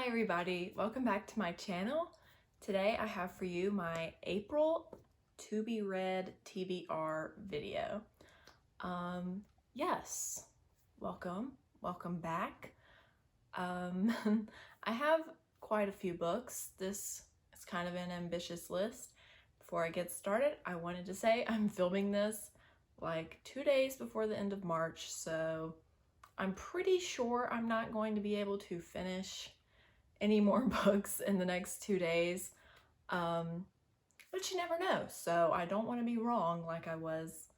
Hi everybody, welcome back to my channel. Today I have for you my April to be read TBR video. Yes, welcome back. I have quite a few books. This is kind of an ambitious list. Before I get started, I wanted to say I'm filming this like 2 days before the end of March, so I'm pretty sure I'm not going to be able to finish any more books in the next 2 days, but you never know, so I don't want to be wrong like I was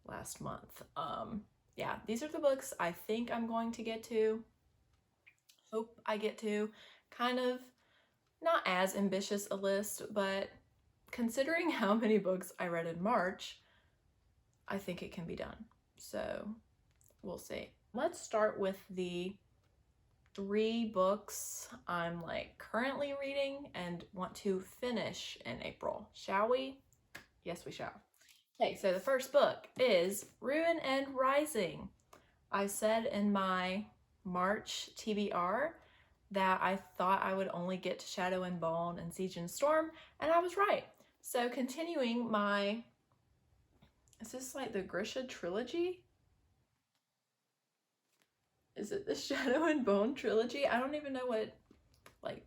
last month. Yeah, these are the books I think I'm going to get to, hope I get to. Kind of not as ambitious a list, but considering how many books I read in March, I think it can be done, so we'll see. Let's start with the 3 books I'm currently reading and want to finish in April. Shall we? Yes, we shall. Okay, so the first book is Ruin and Rising. I said in my March TBR that I thought I would only get to Shadow and Bone and Siege and Storm, and I was right. So continuing my, is this like the Grisha trilogy? Is it the Shadow and Bone trilogy? I don't even know what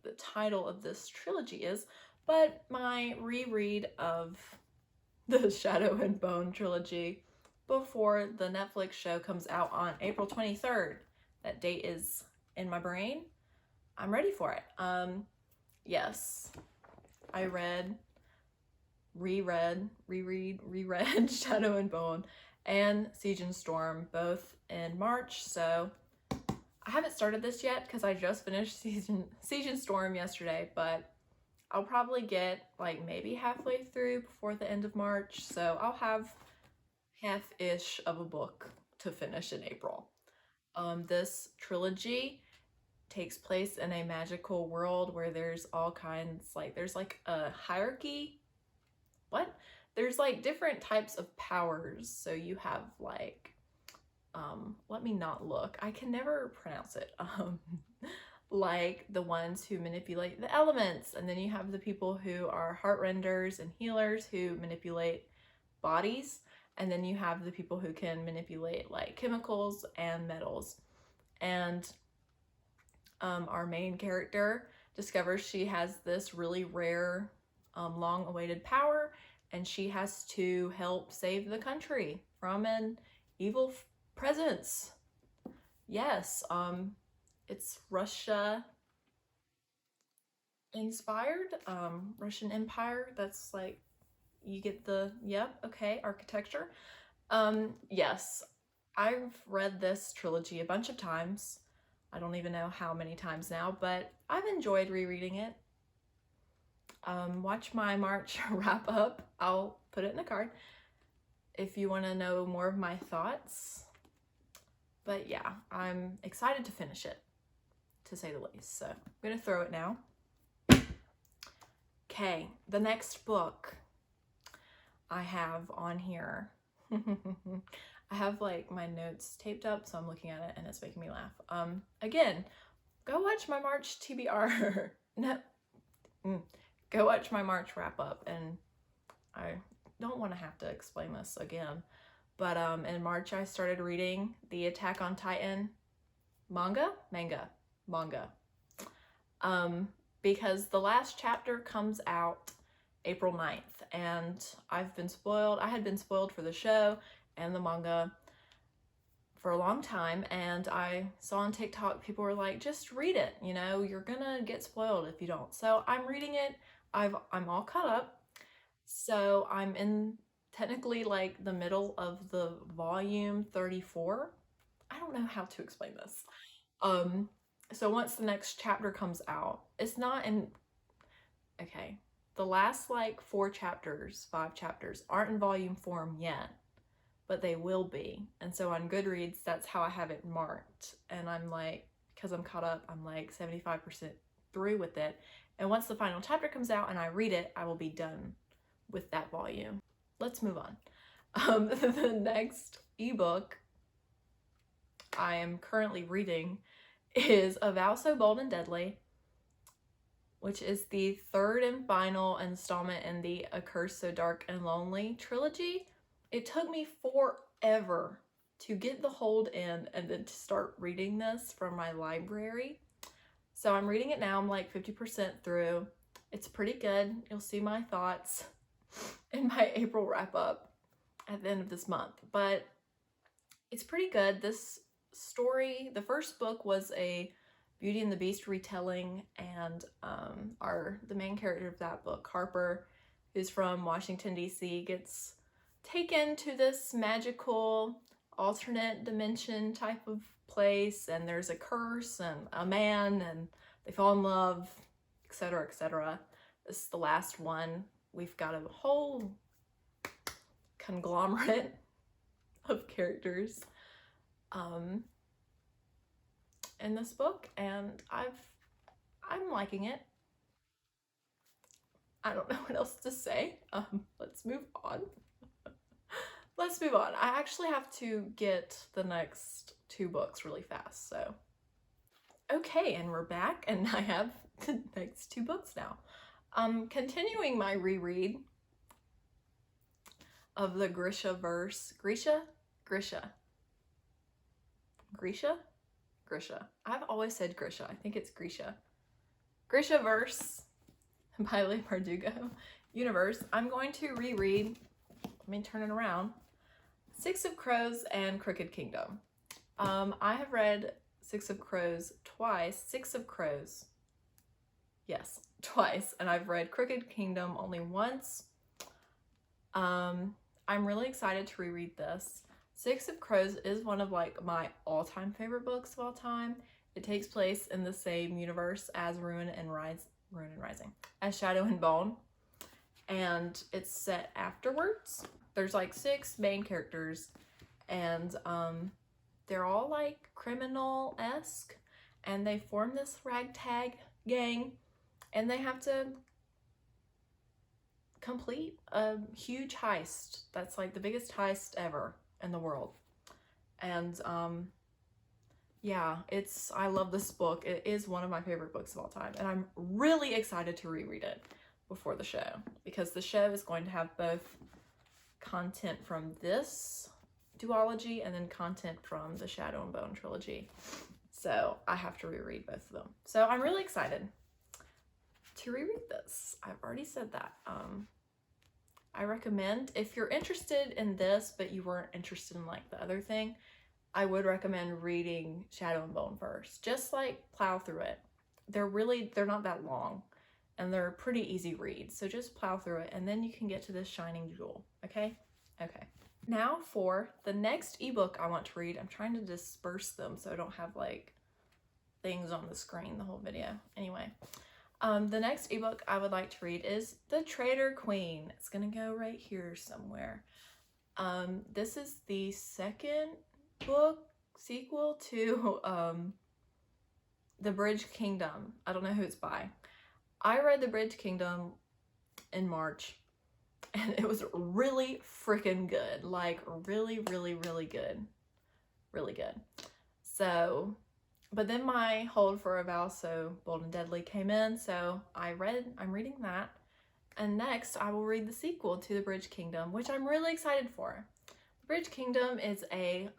the title of this trilogy is, but my reread of the Shadow and Bone trilogy before the Netflix show comes out on April 23rd. That date is in my brain. I'm ready for it. Yes, I reread Shadow and Bone and Siege and Storm both in March, so I haven't started this yet because I just finished Siege and Storm yesterday, but I'll probably get maybe halfway through before the end of March, so I'll have half-ish of a book to finish in April. This trilogy takes place in a magical world where there's all kinds, there's a hierarchy. What? There's different types of powers, so you have let me not look. I can never pronounce it. Like the ones who manipulate the elements, and then you have the people who are heartrenders and healers who manipulate bodies, and then you have the people who can manipulate chemicals and metals. And our main character discovers she has this really rare, long-awaited power, and she has to help save the country from an evil presence. Yes, it's Russia inspired, Russian Empire. That's you get the, yep, okay, architecture. Yes, I've read this trilogy a bunch of times. I don't even know how many times now, but I've enjoyed rereading it. Watch my March wrap up. I'll put it in the card if you want to know more of my thoughts. But yeah, I'm excited to finish it, to say the least. So I'm gonna throw it now. Okay, the next book I have on here. I have my notes taped up, so I'm looking at it and it's making me laugh. Again, go watch my March TBR. No, go watch my March wrap up, and I don't want to have to explain this again. But in March I started reading the Attack on Titan manga, because the last chapter comes out April 9th, and I've been spoiled. I had been spoiled for the show and the manga for a long time, and I saw on TikTok people were like, just read it, you know, you're gonna get spoiled if you don't. So I'm reading it. I'm all caught up. So I'm in technically the middle of the volume 34. I don't know how to explain this. So once the next chapter comes out, it's not in, okay, the last 5 chapters aren't in volume form yet, but they will be. And so on Goodreads, that's how I have it marked. And I'm because I'm caught up, I'm 75% through with it. And once the final chapter comes out and I read it, I will be done with that volume. Let's move on. The next ebook I am currently reading is A Vow So Bold and Deadly. which is the third and final installment in the A Curse So Dark and Lonely trilogy. It took me forever to get the hold in and then to start reading this from my library. So I'm reading it now. I'm like 50% through. It's pretty good. You'll see my thoughts in my April wrap up at the end of this month. But it's pretty good. This story, the first book was a Beauty and the Beast retelling, and the main character of that book, Harper, who's from Washington, D.C., gets taken to this magical alternate dimension type of place, and there's a curse and a man, and they fall in love, etc., etc. This is the last one. We've got a whole conglomerate of characters in this book, and I'm liking it. I don't know what else to say. Let's move on. Let's move on. I actually have to get the next 2 books really fast, so. Okay, and we're back, and I have the next 2 books now. Continuing my reread of the Grisha-verse. Grisha? I've always said Grisha. I think it's Grisha. Grisha-verse by Leigh Bardugo universe. I'm going to reread, let me turn it around, Six of Crows and Crooked Kingdom. I have read Six of Crows twice. Six of Crows, yes, twice. And I've read Crooked Kingdom only once. I'm really excited to reread this. Six of Crows is one of like my all-time favorite books of all time. It takes place in the same universe as Ruin and Rising, as Shadow and Bone, and it's set afterwards. There's like 6 main characters, and they're all like criminal-esque, and they form this ragtag gang, and they have to complete a huge heist that's like the biggest heist ever in the world. And yeah, I love this book. It is one of my favorite books of all time, and I'm really excited to reread it before the show, because the show is going to have both content from this duology and then content from the Shadow and Bone trilogy. So I have to reread both of them. So I'm really excited to reread this. I've already said that. I recommend, if you're interested in this but you weren't interested in like the other thing, I would recommend reading Shadow and Bone first. Just like plow through it. They're not that long, and they're pretty easy reads. So just plow through it, and then you can get to this shining jewel, okay? Okay. Now for the next ebook I want to read. I'm trying to disperse them so I don't have like things on the screen the whole video. Anyway, the next ebook I would like to read is The Traitor Queen. It's gonna go right here somewhere. This is the second book sequel to The Bridge Kingdom. I don't know who it's by. I read The Bridge Kingdom in March, and it was really freaking good. Like really, really, really good. Really good. So, but then my hold for A Vow So Bold and Deadly came in, so I'm reading that. And next I will read the sequel to The Bridge Kingdom, which I'm really excited for. The Bridge Kingdom is a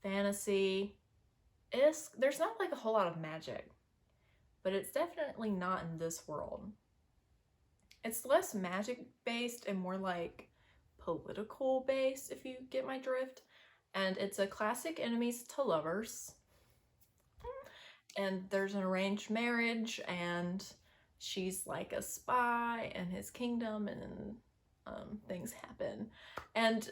fantasy. There's not like a whole lot of magic, but it's definitely not in this world. It's less magic based and more like political based, if you get my drift. And it's a classic enemies to lovers. And there's an arranged marriage, and she's like a spy in his kingdom, and things happen. And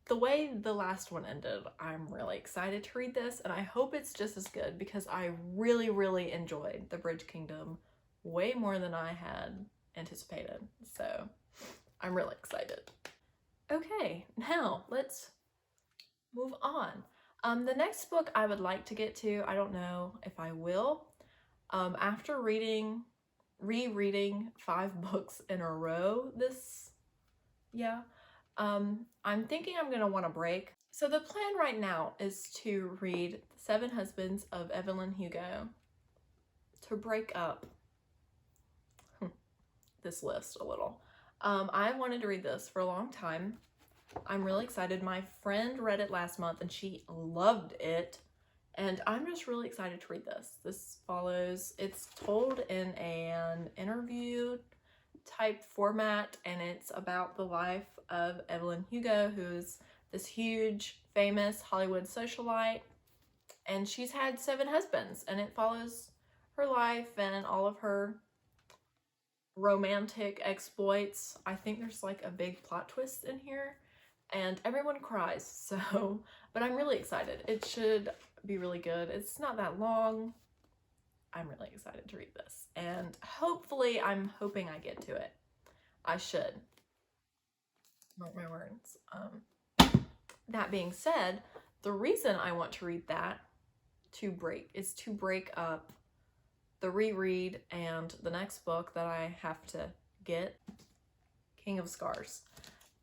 the way the last one ended, I'm really excited to read this, and I hope it's just as good, because I really, really enjoyed The Bridge Kingdom way more than I had anticipated. So I'm really excited. Okay, now let's move on. The next book I would like to get to, I don't know if I will. After rereading 5 books in a row I'm thinking I'm gonna want a break. So the plan right now is to read 7 Husbands of Evelyn Hugo, to break up this list a little. I wanted to read this for a long time. I'm really excited. My friend read it last month and she loved it. And I'm just really excited to read this. This follows, it's told in an interview type format, and it's about the life of Evelyn Hugo, who's this huge, famous Hollywood socialite. And she's had 7 husbands, and it follows her life and all of her romantic exploits. I think there's like a big plot twist in here, and everyone cries, so, but I'm really excited. It should be really good. It's not that long. I'm really excited to read this, and hopefully, I'm hoping I get to it. I should. Mark my words. That being said, the reason I want to read that is to break up the reread and the next book that I have to get, King of Scars.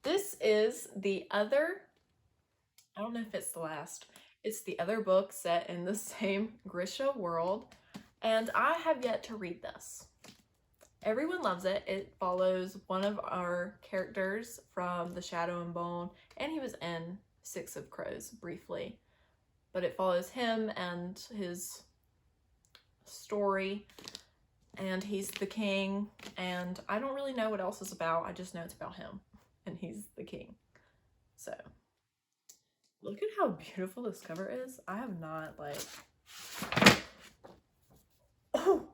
This is the other, I don't know if it's the last, it's the other book set in the same Grisha world, and I have yet to read this. Everyone loves it. It follows one of our characters from The Shadow and Bone, and he was in Six of Crows briefly, but it follows him and his story, and he's the king, and I don't really know what else it's about. I just know it's about him, and he's the king. So, look at how beautiful this cover is. I have not, like... Oh!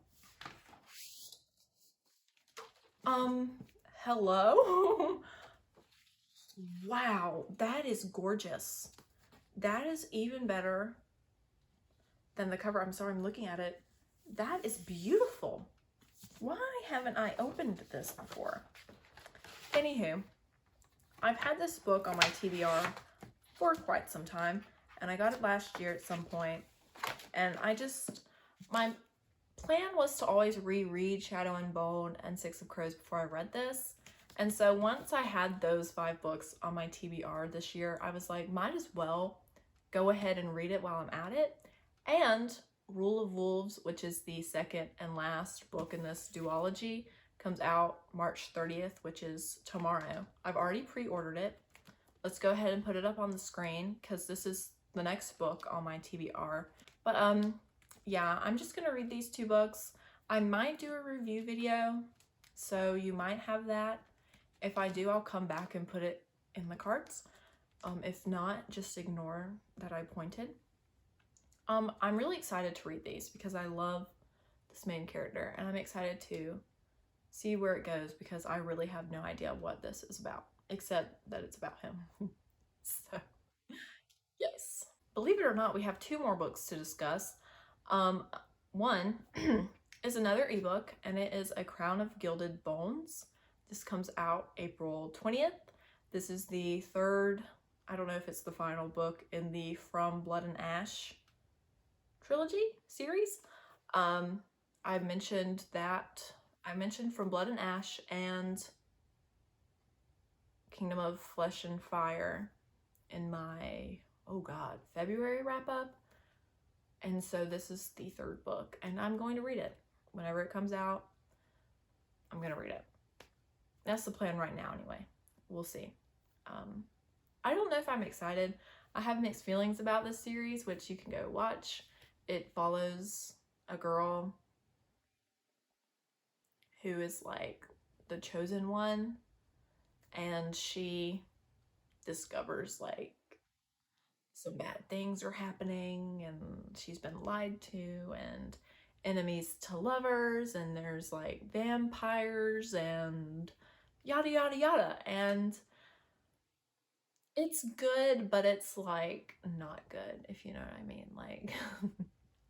Hello? Wow, that is gorgeous. That is even better than the cover. I'm sorry, I'm looking at it. That is beautiful. Why haven't I opened this before? Anywho, I've had this book on my TBR for quite some time, and I got it last year at some point, and my plan was to always reread Shadow and Bone and Six of Crows before I read this. And so once I had those 5 books on my TBR this year, I was like, might as well go ahead and read it while I'm at it. And Rule of Wolves, which is the second and last book in this duology, comes out March 30th, which is tomorrow. I've already pre-ordered it. Let's go ahead and put it up on the screen because this is the next book on my TBR. But yeah, I'm just gonna read these 2 books. I might do a review video, so you might have that. If I do, I'll come back and put it in the cards. If not, just ignore that I pointed. I'm really excited to read these because I love this main character, and I'm excited to see where it goes because I really have no idea what this is about, except that it's about him. So, yes. Believe it or not, we have 2 more books to discuss. One is another ebook, and it is A Crown of Gilded Bones. This comes out April 20th. This is the 3rd, I don't know if it's the final book in the From Blood and Ash trilogy series. I mentioned From Blood and Ash and Kingdom of Flesh and Fire in my, February wrap up. And so this is the 3rd book, and I'm going to read it. Whenever it comes out, I'm going to read it. That's the plan right now anyway. We'll see. I don't know if I'm excited. I have mixed feelings about this series, which you can go watch. It follows a girl who is like the chosen one, and she discovers like some bad things are happening, and she's been lied to, and enemies to lovers, and there's like vampires and yada yada yada, and it's good, but it's like not good, if you know what I mean. Like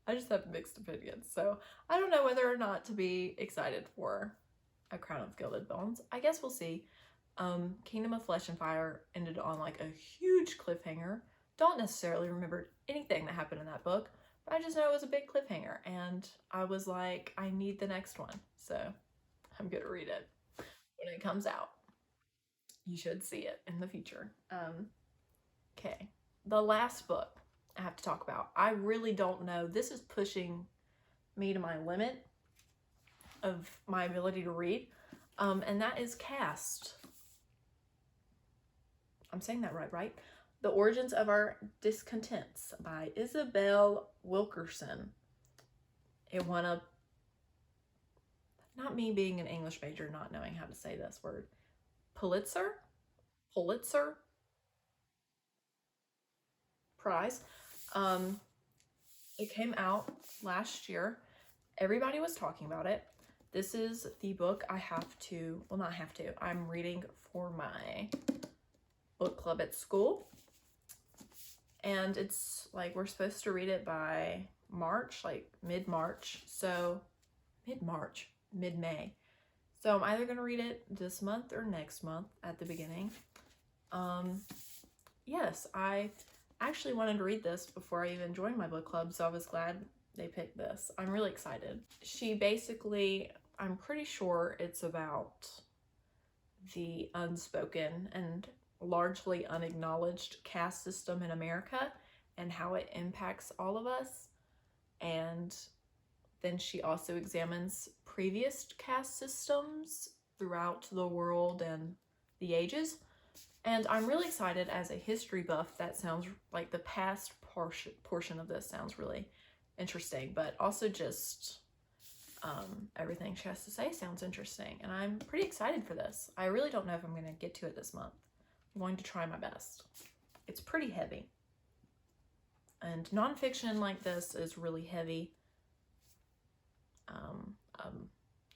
I just have mixed opinions, so I don't know whether or not to be excited for A Crown of Gilded Bones. I guess we'll see. Kingdom of Flesh and Fire ended on like a huge cliffhanger. Don't necessarily remember anything that happened in that book, but I just know it was a big cliffhanger, and I was like, I need the next one, so I'm gonna read it when it comes out. You should see it in the future. Okay, the last book I have to talk about. I really don't know. This is pushing me to my limit of my ability to read. And that is Cast. I'm saying that right? The Origins of Our Discontents by Isabel Wilkerson. It won a, not me being an English major, not knowing how to say this word, Pulitzer Prize. It came out last year. Everybody was talking about it. This is the book I have to, well, not have to, I'm reading for my book club at school. And it's like, we're supposed to read it by March, like mid-March. So, mid-May. So I'm either going to read it this month or next month at the beginning. Yes, I actually wanted to read this before I even joined my book club, so I was glad they picked this. I'm really excited. She basically, I'm pretty sure it's about the unspoken and largely unacknowledged caste system in America and how it impacts all of us. And then she also examines previous caste systems throughout the world and the ages. And I'm really excited as a history buff. That sounds like the past portion of this sounds really interesting, but also just everything she has to say sounds interesting. And I'm pretty excited for this. I really don't know if I'm going to get to it this month. I'm going to try my best. It's pretty heavy. And nonfiction like this is really heavy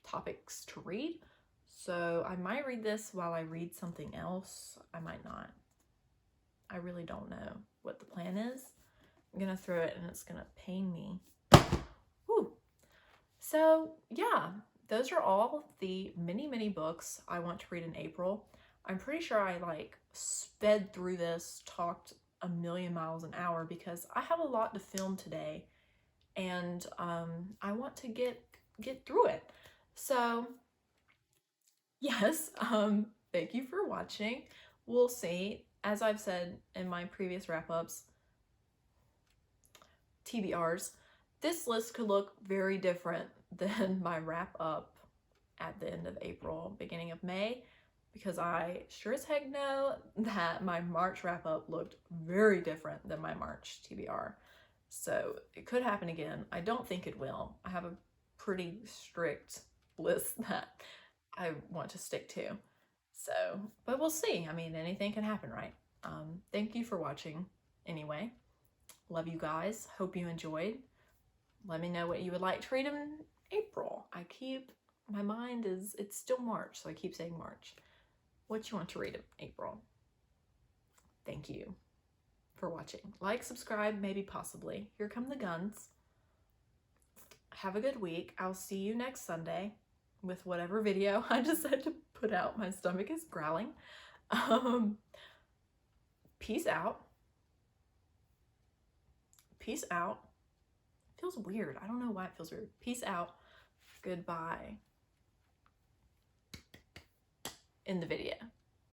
topics to read. So I might read this while I read something else. I might not. I really don't know what the plan is. I'm gonna throw it and it's gonna pain me. Whew. So yeah, those are all the many books I want to read in April. I'm pretty sure I like sped through this, talked a million miles an hour because I have a lot to film today and I want to get through it. So yes, thank you for watching. We'll see. As I've said in my previous wrap-ups, TBRs, this list could look very different than my wrap-up at the end of April, beginning of May, because I sure as heck know that my March wrap-up looked very different than my March TBR. So it could happen again. I don't think it will. I have a pretty strict list that I want to stick to. So, but we'll see. I mean, anything can happen, right? Thank you for watching anyway. Love you guys. Hope you enjoyed. Let me know what you would like to read in April. My mind is, it's still March, so I keep saying March. What you want to read in April. Thank you for watching. Like, subscribe, maybe, possibly. Here come the guns. Have a good week. I'll see you next Sunday with whatever video I decide to put out. My stomach is growling. Peace out. Peace out. It feels weird. I don't know why it feels weird. Peace out. Goodbye. In the video.